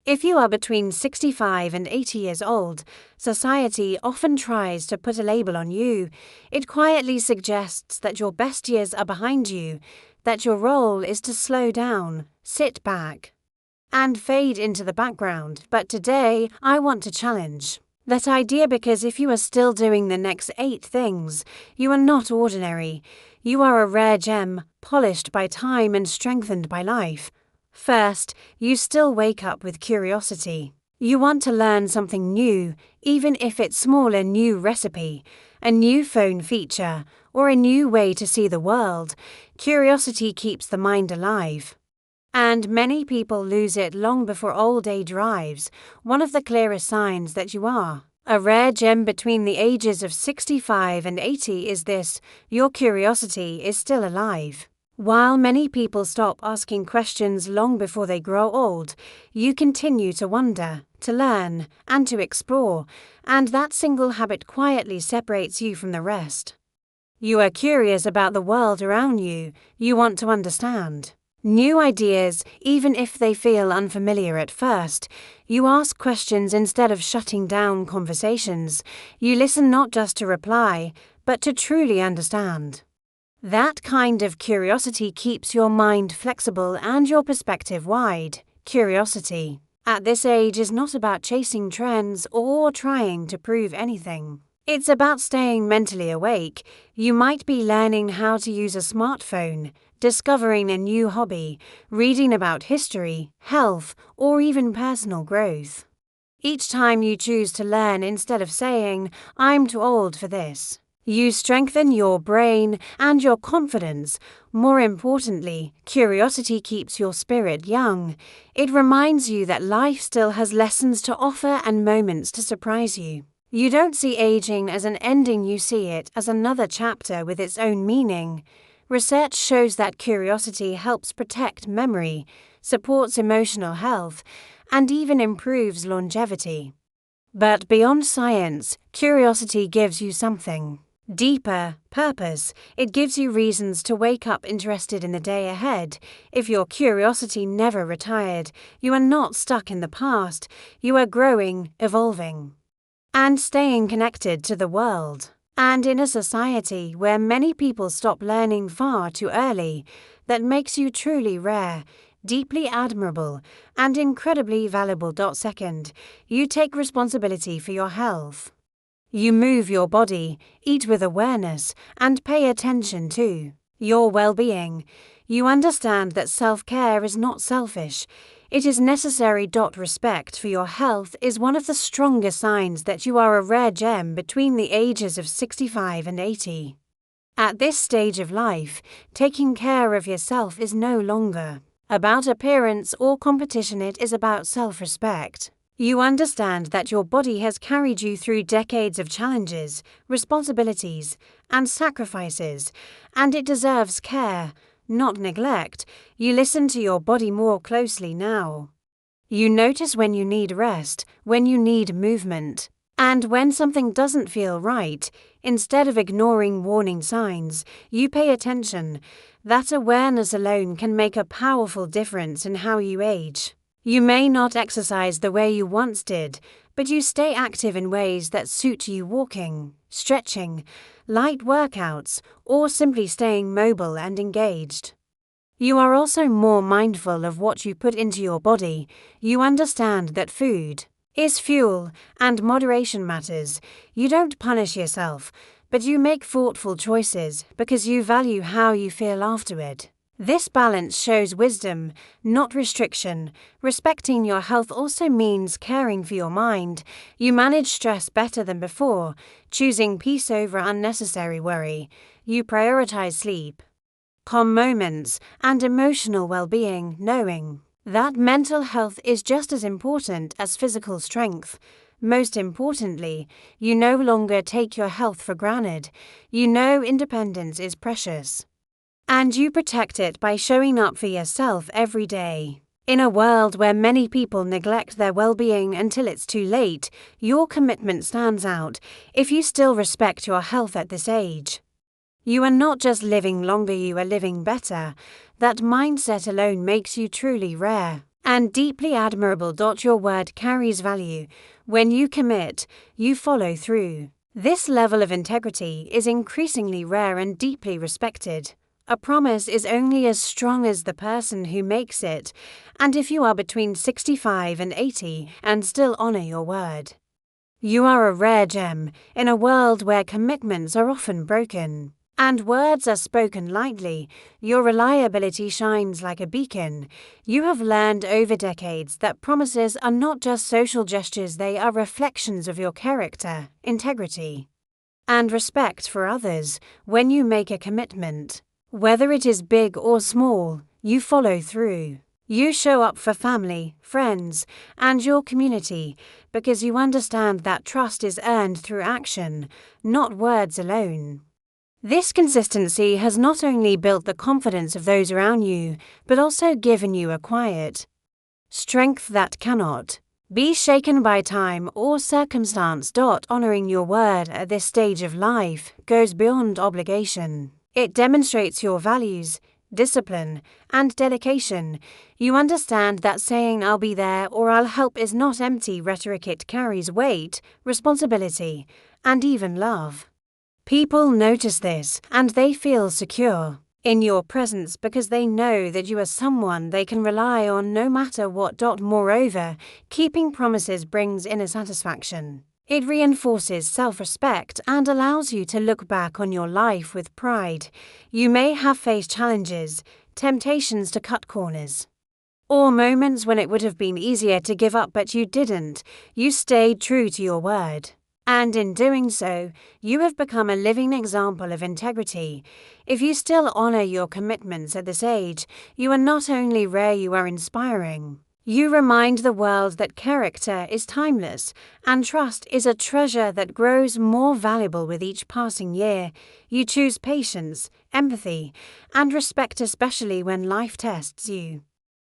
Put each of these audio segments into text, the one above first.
If you are between 65 and 80 years old, society often tries to put a label on you. It quietly suggests that your best years are behind you, that your role is to slow down, sit back, and fade into the background. But today, I want to challenge that idea, because if you are still doing the next 8 things, you are not ordinary. You are a rare gem, polished by time and strengthened by life. First, you still wake up with curiosity. You want to learn something new, even if it's small: a new recipe, a new phone feature, or a new way to see the world. Curiosity keeps the mind alive. And many people lose it long before old age arrives. One of the clearest signs that you are a rare gem between the ages of 65 and 80 is this: your curiosity is still alive. While many people stop asking questions long before they grow old, you continue to wonder, to learn, and to explore, and that single habit quietly separates you from the rest. You are curious about the world around you. You want to understand new ideas, even if they feel unfamiliar at first. You ask questions instead of shutting down conversations. You listen not just to reply, but to truly understand. That kind of curiosity keeps your mind flexible and your perspective wide. Curiosity at this age is not about chasing trends or trying to prove anything. It's about staying mentally awake. You might be learning how to use a smartphone, discovering a new hobby, reading about history, health, or even personal growth. Each time you choose to learn instead of saying, "I'm too old for this," you strengthen your brain and your confidence. More importantly, curiosity keeps your spirit young. It reminds you that life still has lessons to offer and moments to surprise you. You don't see aging as an ending, you see it as another chapter with its own meaning. Research shows that curiosity helps protect memory, supports emotional health, and even improves longevity. But beyond science, curiosity gives you something deeper: purpose. It gives you reasons to wake up interested in the day ahead. If your curiosity never retired, you are not stuck in the past. You are growing, evolving, and staying connected to the world. And in a society where many people stop learning far too early, that makes you truly rare, deeply admirable, and incredibly valuable. Second, you take responsibility for your health. You move your body, eat with awareness, and pay attention to your well-being. You understand that self-care is not selfish. It is necessary. Respect for your health is one of the strongest signs that you are a rare gem between the ages of 65 and 80. At this stage of life, taking care of yourself is no longer about appearance or competition. It is about self-respect. You understand that your body has carried you through decades of challenges, responsibilities, and sacrifices, and it deserves care, not neglect. You listen to your body more closely now. You notice when you need rest, when you need movement, and when something doesn't feel right. Instead of ignoring warning signs, you pay attention. That awareness alone can make a powerful difference in how you age. You may not exercise the way you once did, but you stay active in ways that suit you: walking, stretching, light workouts, or simply staying mobile and engaged. You are also more mindful of what you put into your body. You understand that food is fuel and moderation matters. You don't punish yourself, but you make thoughtful choices because you value how you feel afterward. This balance shows wisdom, not restriction. Respecting your health also means caring for your mind. You manage stress better than before, choosing peace over unnecessary worry. You prioritize sleep, calm moments, and emotional well-being, knowing that mental health is just as important as physical strength. Most importantly, you no longer take your health for granted. You know independence is precious, and you protect it by showing up for yourself every day. In a world where many people neglect their well-being until it's too late, your commitment stands out. If you still respect your health at this age, you are not just living longer, you are living better. That mindset alone makes you truly rare. And deeply admirable. Your word carries value. When you commit, you follow through. This level of integrity is increasingly rare and deeply respected. A promise is only as strong as the person who makes it, and if you are between 65 and 80 and still honor your word, you are a rare gem in a world where commitments are often broken and words are spoken lightly. Your reliability shines like a beacon. You have learned over decades that promises are not just social gestures, they are reflections of your character, integrity, and respect for others. When you make a commitment, whether it is big or small, you follow through. You show up for family, friends, and your community because you understand that trust is earned through action, not words alone. This consistency has not only built the confidence of those around you, but also given you a quiet strength that cannot be shaken by time or circumstance. Honoring your word at this stage of life goes beyond obligation. It demonstrates your values, discipline, and dedication. You understand that saying "I'll be there" or "I'll help" is not empty rhetoric. It carries weight, responsibility, and even love. People notice this, and they feel secure in your presence because they know that you are someone they can rely on no matter what. Moreover, keeping promises brings inner satisfaction. It reinforces self-respect and allows you to look back on your life with pride. You may have faced challenges, temptations to cut corners, or moments when it would have been easier to give up, but you didn't. You stayed true to your word. And in doing so, you have become a living example of integrity. If you still honor your commitments at this age, you are not only rare, you are inspiring. You remind the world that character is timeless, and trust is a treasure that grows more valuable with each passing year. You choose patience, empathy, and respect, especially when life tests you.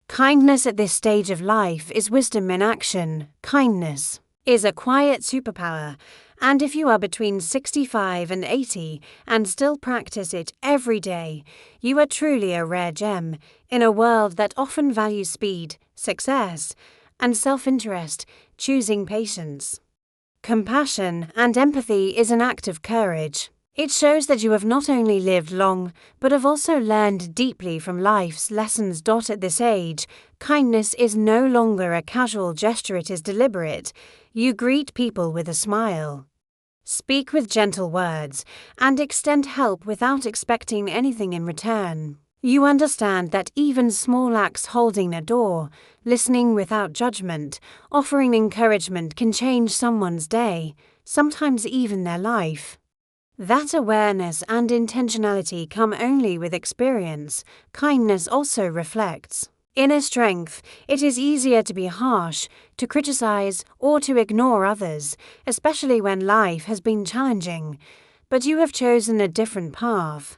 Kindness at this stage of life is wisdom in action. Kindness is a quiet superpower, and if you are between 65 and 80 and still practice it every day, you are truly a rare gem in a world that often values speed, success, and self-interest. Choosing patience, compassion, and empathy is an act of courage. It shows that you have not only lived long, but have also learned deeply from life's lessons. At this age, kindness is no longer a casual gesture, it is deliberate. You greet people with a smile, speak with gentle words, and extend help without expecting anything in return. You understand that even small acts, holding a door, listening without judgment, offering encouragement, can change someone's day, sometimes even their life. That awareness and intentionality come only with experience. Kindness also reflects inner strength. It is easier to be harsh, to criticize, or to ignore others, especially when life has been challenging. But you have chosen a different path.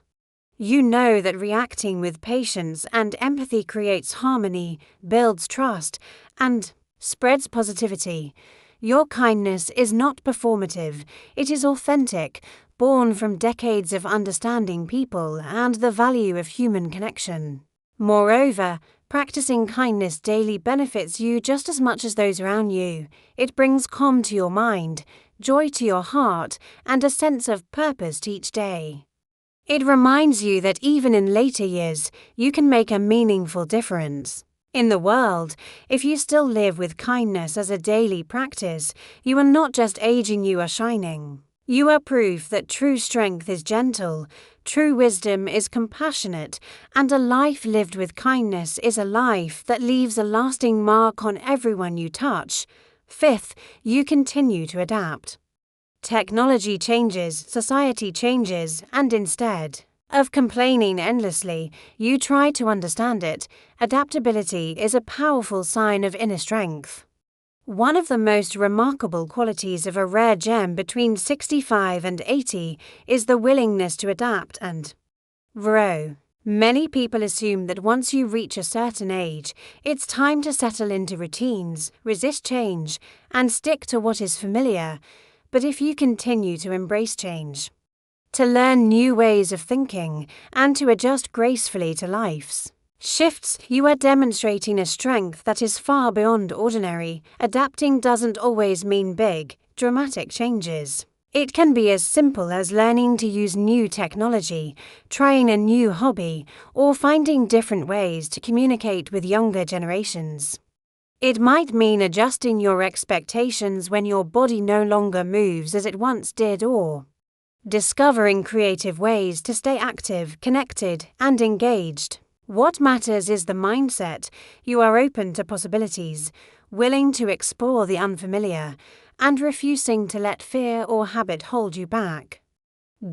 You know that reacting with patience and empathy creates harmony, builds trust, and spreads positivity. Your kindness is not performative, it is authentic, born from decades of understanding people and the value of human connection. Moreover, practicing kindness daily benefits you just as much as those around you. It brings calm to your mind, joy to your heart, and a sense of purpose to each day. It reminds you that even in later years, you can make a meaningful difference in the world. If you still live with kindness as a daily practice, you are not just aging, you are shining. You are proof that true strength is gentle, true wisdom is compassionate, and a life lived with kindness is a life that leaves a lasting mark on everyone you touch. Fifth, you continue to adapt. Technology changes, society changes, and instead of complaining endlessly, you try to understand it. Adaptability is a powerful sign of inner strength. One of the most remarkable qualities of a rare gem between 65 and 80 is the willingness to adapt and grow. Many people assume that once you reach a certain age, it's time to settle into routines, resist change, and stick to what is familiar. But if you continue to embrace change, to learn new ways of thinking, and to adjust gracefully to life's shifts, you are demonstrating a strength that is far beyond ordinary. Adapting doesn't always mean big, dramatic changes. It can be as simple as learning to use new technology, trying a new hobby, or finding different ways to communicate with younger generations. It might mean adjusting your expectations when your body no longer moves as it once did, or discovering creative ways to stay active, connected, and engaged. What matters is the mindset. You are open to possibilities, willing to explore the unfamiliar, and refusing to let fear or habit hold you back.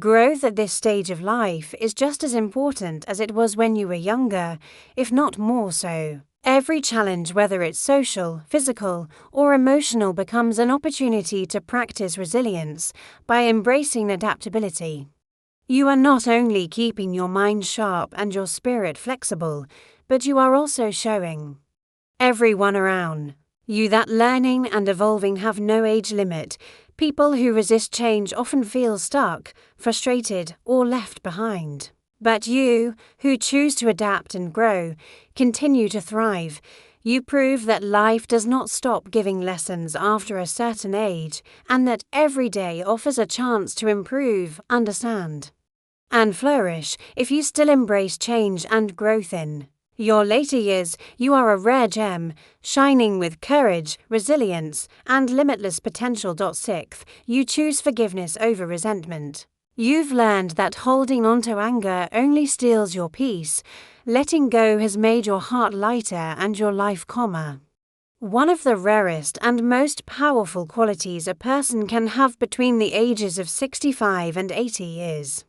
Growth at this stage of life is just as important as it was when you were younger, if not more so. Every challenge, whether it's social, physical, or emotional, becomes an opportunity to practice resilience by embracing adaptability. You are not only keeping your mind sharp and your spirit flexible, but you are also showing everyone around you that learning and evolving have no age limit. People who resist change often feel stuck, frustrated, or left behind. But you, who choose to adapt and grow, continue to thrive. You prove that life does not stop giving lessons after a certain age, and that every day offers a chance to improve, understand, and flourish if you still embrace change and growth in your later years. You are a rare gem, shining with courage, resilience, and limitless potential. 6. You choose forgiveness over resentment. You've learned that holding onto anger only steals your peace. Letting go has made your heart lighter and your life calmer. One of the rarest and most powerful qualities a person can have between the ages of 65 and 80 is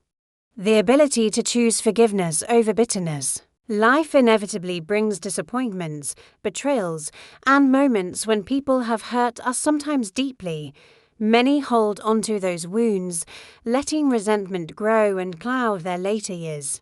the ability to choose forgiveness over bitterness. Life inevitably brings disappointments, betrayals, and moments when people have hurt us, sometimes deeply. Many hold onto those wounds, letting resentment grow and cloud their later years.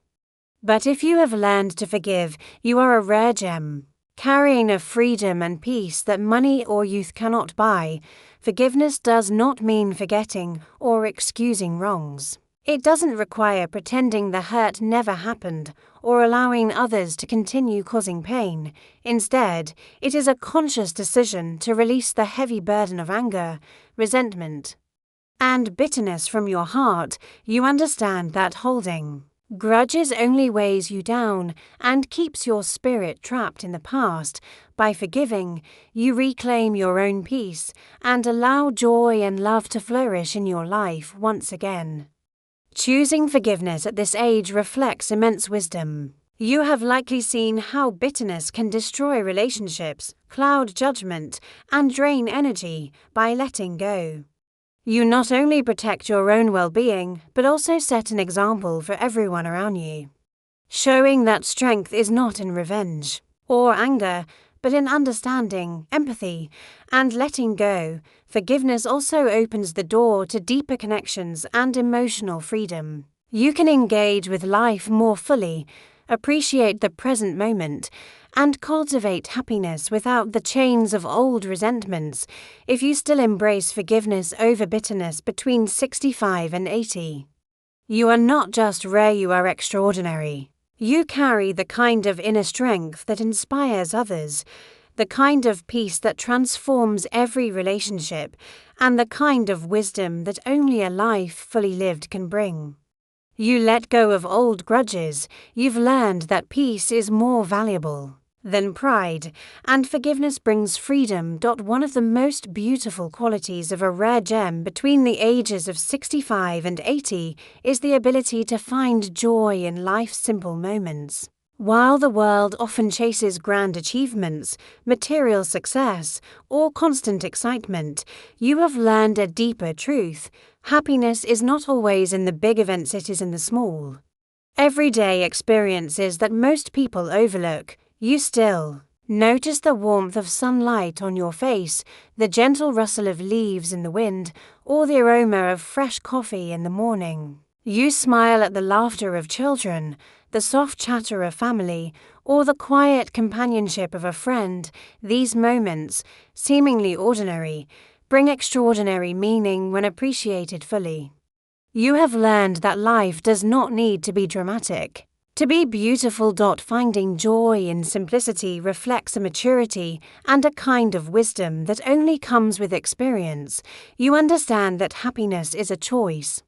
But if you have learned to forgive, you are a rare gem, carrying a freedom and peace that money or youth cannot buy. Forgiveness does not mean forgetting or excusing wrongs. It doesn't require pretending the hurt never happened or allowing others to continue causing pain. Instead, it is a conscious decision to release the heavy burden of anger, resentment, and bitterness from your heart. You understand that holding grudges only weighs you down and keeps your spirit trapped in the past. By forgiving, you reclaim your own peace and allow joy and love to flourish in your life once again. Choosing forgiveness at this age reflects immense wisdom. You have likely seen how bitterness can destroy relationships, cloud judgment, and drain energy. By letting go, you not only protect your own well-being, but also set an example for everyone around you, showing that strength is not in revenge or anger, but in understanding, empathy, and letting go. Forgiveness also opens the door to deeper connections and emotional freedom. You can engage with life more fully, appreciate the present moment, and cultivate happiness without the chains of old resentments. If you still embrace forgiveness over bitterness between 65 and 80, you are not just rare, you are extraordinary. You carry the kind of inner strength that inspires others, the kind of peace that transforms every relationship, and the kind of wisdom that only a life fully lived can bring. You let go of old grudges. You've learned that peace is more valuable than pride, and forgiveness brings freedom. One of the most beautiful qualities of a rare gem between the ages of 65 and 80 is the ability to find joy in life's simple moments. While the world often chases grand achievements, material success, or constant excitement, you have learned a deeper truth. Happiness is not always in the big events, it is in the small, everyday experiences that most people overlook. You still notice the warmth of sunlight on your face, the gentle rustle of leaves in the wind, or the aroma of fresh coffee in the morning. You smile at the laughter of children, the soft chatter of family, or the quiet companionship of a friend. These moments, seemingly ordinary, bring extraordinary meaning when appreciated fully. You have learned that life does not need to be dramatic To be beautiful. Finding joy in simplicity reflects a maturity and a kind of wisdom that only comes with experience. You understand that happiness is a choice.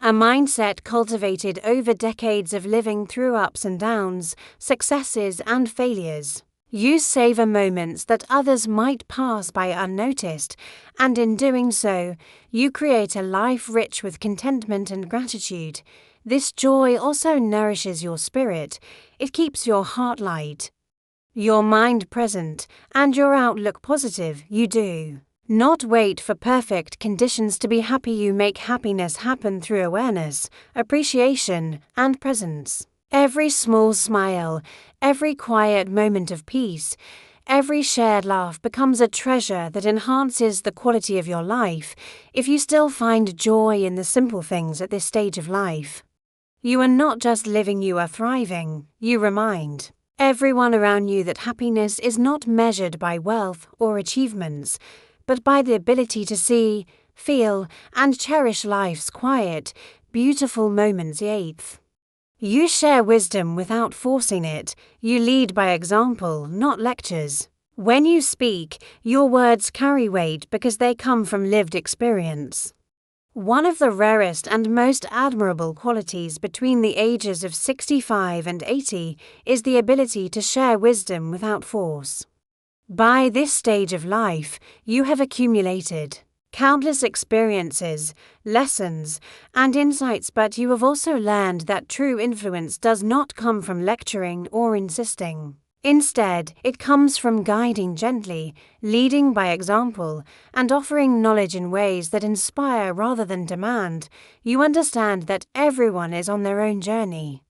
A mindset cultivated over decades of living through ups and downs, successes and failures. You savor moments that others might pass by unnoticed, and in doing so, you create a life rich with contentment and gratitude. This joy also nourishes your spirit. It keeps your heart light, your mind present, and your outlook positive. You do not wait for perfect conditions to be happy. You make happiness happen through awareness, appreciation, and presence. Every small smile, every quiet moment of peace, every shared laugh becomes a treasure that enhances the quality of your life. If you still find joy in the simple things at this stage of life, you are not just living, you are thriving. You remind everyone around you that happiness is not measured by wealth or achievements, but by the ability to see, feel, and cherish life's quiet, beautiful moments. 8th. You share wisdom without forcing it. You lead by example, not lectures. When you speak, your words carry weight because they come from lived experience. One of the rarest and most admirable qualities between the ages of 65 and 80 is the ability to share wisdom without force. By this stage of life, you have accumulated countless experiences, lessons, and insights, but you have also learned that true influence does not come from lecturing or insisting. Instead, it comes from guiding gently, leading by example, and offering knowledge in ways that inspire rather than demand. You understand that everyone is on their own journey,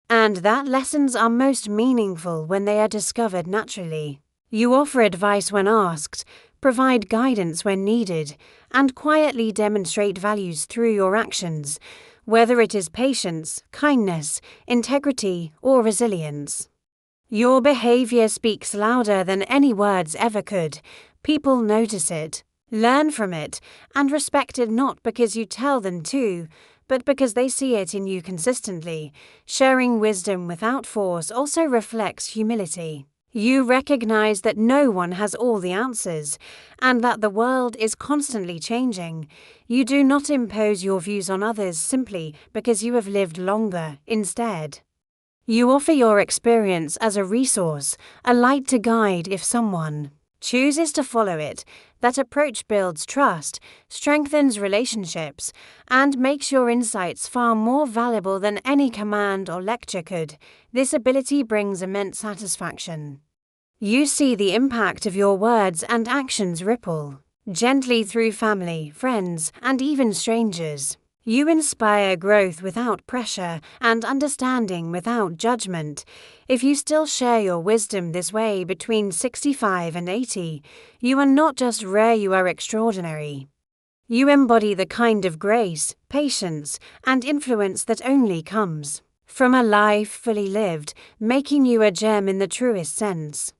and that lessons are most meaningful when they are discovered naturally. You offer advice when asked, provide guidance when needed, and quietly demonstrate values through your actions, whether it is patience, kindness, integrity, or resilience. Your behavior speaks louder than any words ever could. People notice it, learn from it, and respect it not because you tell them to, but because they see it in you consistently. Sharing wisdom without force also reflects humility. You recognize that no one has all the answers, and that the world is constantly changing. You do not impose your views on others simply because you have lived longer. Instead, you offer your experience as a resource, a light to guide if someone chooses to follow it. That approach builds trust, strengthens relationships, and makes your insights far more valuable than any command or lecture could. This ability brings immense satisfaction. You see the impact of your words and actions ripple gently through family, friends, and even strangers. You inspire growth without pressure and understanding without judgment. If you still share your wisdom this way between 65 and 80, you are not just rare, you are extraordinary. You embody the kind of grace, patience, and influence that only comes from a life fully lived, making you a gem in the truest sense.